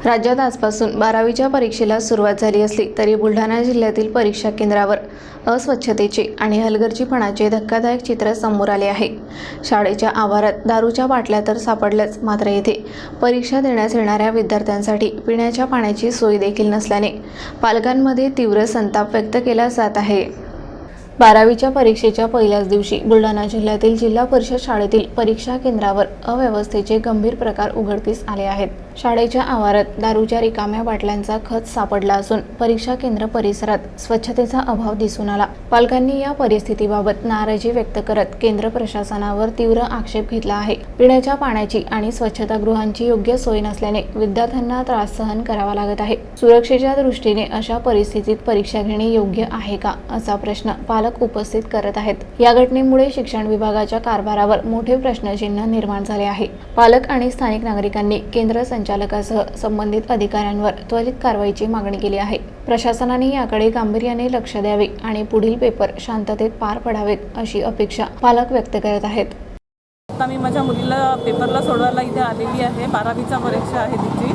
राज्यात आजपासून 12वीच्या परीक्षेला सुरुवात झाली असली तरी बुलढाणा जिल्ह्यातील परीक्षा केंद्रावर अस्वच्छतेचे आणि हलगर्जीपणाचे धक्कादायक चित्र समोर आले आहे। शाळेच्या आवारात दारूच्या बाटल्या तर सापडल्याच, मात्र येथे परीक्षा देण्यास येणाऱ्या विद्यार्थ्यांसाठी पिण्याच्या पाण्याची सोय देखील नसल्याने पालकांमध्ये तीव्र संताप व्यक्त केला जात आहे। 12वीच्या परीक्षेच्या पहिल्याच दिवशी बुलढाणा जिल्ह्यातील जिल्हा परिषद शाळेतील परीक्षा केंद्रावर अव्यवस्थेचे गंभीर प्रकार उघडकीस आले आहेत। शाळेच्या आवारात दारूच्या रिकाम्या बाटल्यांचा खच सापडला असून परीक्षा केंद्र परिसरात स्वच्छतेचा अभाव दिसून आला। पालकांनी या परिस्थितीबाबत नाराजी व्यक्त करत केंद्र प्रशासनावर तीव्र आक्षेप घेतला आहे। पिण्याच्या पाण्याची आणि स्वच्छतागृहांची योग्य सोय नसल्याने विद्यार्थ्यांना त्रास सहन करावा लागत आहे। सुरक्षेच्या दृष्टीने अशा परिस्थितीत परीक्षा घेणे योग्य आहे का, असा प्रश्न पालक उपस्थित करत आहेत। या घटनेमुळे शिक्षण विभागाच्या कारभारावर मोठे प्रश्नचिन्ह निर्माण झाले आहे। पालक आणि स्थानिक नागरिकांनी केंद्र संचालकासह संबंधित अधिकाऱ्यांवर त्वरित कारवाईची मागणी केली आहे। प्रशासनाने याकडे गांभीर्याने लक्ष द्यावे आणि पुढील पेपर शांततेत पार पडावेत, अशी अपेक्षा पालक व्यक्त करत आहेत। आता मी माझ्या मुलीला पेपरला सोडवायला इथे आलेली आहे। 12वीचा परीक्षा आहे तिची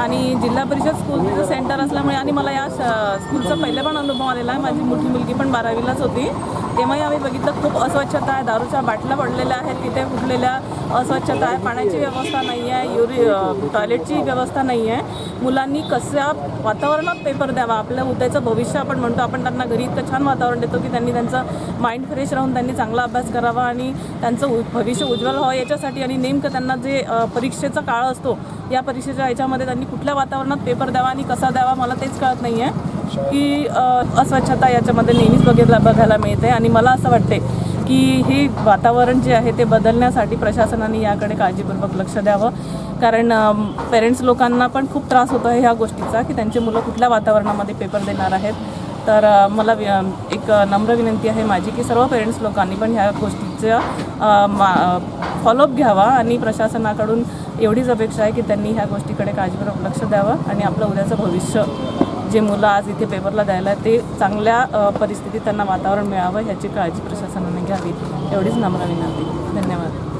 आणि जिल्हा परिषद स्कूलचं सेंटर असल्यामुळे आणि मला या स्कूलचा पहिले पण अनुभव आलेला आहे। माझी मोठी मुलगी पण 12वीलाच होती, तेव्हाही आम्ही बघितलं खूप अस्वच्छता आहे, दारूच्या बाटल्या पडलेल्या आहेत, तिथे फुटलेल्या अस्वच्छता आहे, पाण्याची व्यवस्था नाही आहे, टॉयलेटची व्यवस्था नाही आहे। मुलांनी कशा वातावरणात पेपर द्यावा, आपल्या उद्याचं भविष्य आपण म्हणतो, आपण त्यांना घरी इतकं छान वातावरण देतो की त्यांनी त्यांचं माइंड फ्रेश राहून त्यांनी चांगला अभ्यास करावा आणि त्यांचं भविष्य उज्ज्वल व्हावं याच्यासाठी, आणि नेमकं त्यांना जे परीक्षेचा काळ असतो या परीक्षेच्या याच्यामध्ये त्यांनी कुठल्या वातावरणात पेपर द्यावा आणि कसा द्यावा मला तेच कळत नाही आहे की अस्वच्छता याच्यामध्ये नेहमीच बघायला मिळते। आणि मला असं वाटते की हे वातावरण जे आहे ते बदलण्यासाठी प्रशासनाने याकडे काळजीपूर्वक लक्ष द्यावं, कारण पेरेंट्स लोकांना पण खूप त्रास होतो आहे ह्या गोष्टीचा की त्यांचे मुलं कुठल्या वातावरणामध्ये पेपर देणार आहेत। तर मला एक नम्र विनंती आहे माझी की सर्व पेरेंट्स लोकांनी पण ह्या गोष्टीचा फॉलोअप घ्यावा आणि प्रशासनाकडून एवढीच अपेक्षा आहे की त्यांनी ह्या गोष्टीकडे काळजीपूर्वक लक्ष द्यावं आणि आपलं उद्याचं भविष्य जे मुलं आज इथे पेपरला द्यायला ते चांगल्या परिस्थितीत त्यांना वातावरण मिळावं ह्याची काळजी प्रशासनाने घ्यावी, एवढीच नम्र विनंती। धन्यवाद।